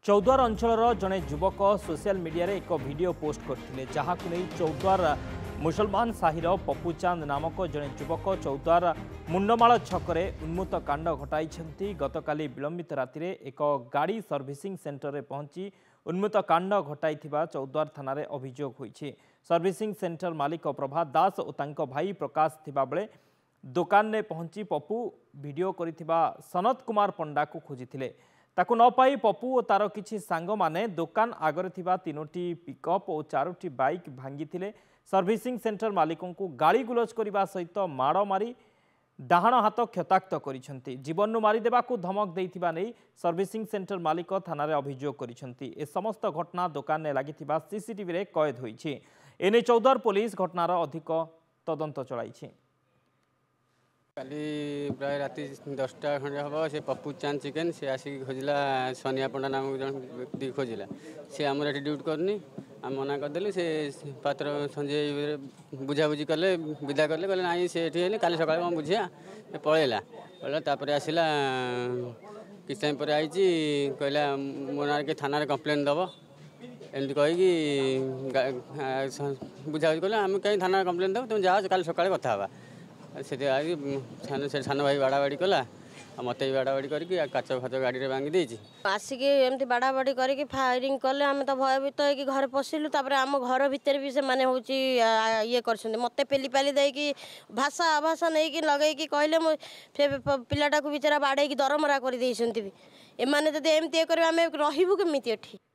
चौद्वार अंचल जड़े युवक सोशल मीडिया रे एक वीडियो पोस्ट करते जहाँ चौद्वार मुसलमान साहिर पप्पू चांद नामक जड़े युवक चौद्वार मुंडमाल छकरे उन्मुत कांड घटाई गतकाली विलंबित राति एक गाड़ी सर्विसिंग सेंटर में पहुंची उन्मुत कांड घटाई चौद्वार थाना अभियोग होईछि। सर्विसिंग सेंटर मालिक प्रभात दास और तांको भाई प्रकाश थिबा बेले दुकान में पहुंची पप्पू वीडियो करिथिबा सनत कुमार पंडा को खोजिथिले। ताकू न पाई पप्पू और तार किछि सांग माने दुकान आगरे थिबा 3टी पिकअप और 4टी बाइक भांगी सर्विसिंग सेंटर मालिकों को गाड़ी गुलज करने सहित माड़ मारी डाहाण हाथ क्षताक्त करिसेंती। जीवन मारी देबाकू धमक देइथिबा नै सर्विसिंग सेंटर मालिक थाना अभियोग करिसेंती। ए समस्त घटना दुकान में लगिथिबा सीसीटीवी रे कैद होईछि। एने चौद्वार पुलिस घटनार अधिक तदंत चलाइछि। काली प्राय राति 10टा खंडे हम से पप्पू चांद चिकेन से आसिक खोजला सोनिया पंडा नामक जन व्यक्ति खोजला से आम ये ड्यूटी करनी आम मना करदेलु से पात्र संजय बुझाबुझी कले विदा कले कहले ना से ये काली सकाल हम बुझिया पलैला पलैला आसला किस टाइम पर आई कहला मो ना के थाना कंप्लेन दब एमती कहीकि बुझाबुझी कले आम कहीं थाना कंप्लेन दब तुम जाओ काली सकाल कथा हवा से सान भाई बाड़ा बाड़ी कला मत भी बाड़ा बाड़ी करके काच फाच गाड़ी में भांगी देछि आसिक एमती बाड़ा बाड़ी करके फायरिंग कले आम तो भयभीत होगी घर पशिलु आम घर भितर भी से माने होची ये कर मत पेली पाली देकी भाषा आभाषा नहीं कि लगेगी कहले पिलाटा को बेचारा बाड़े दरमरा कर एमती एमती करें आम रही केमी एठी।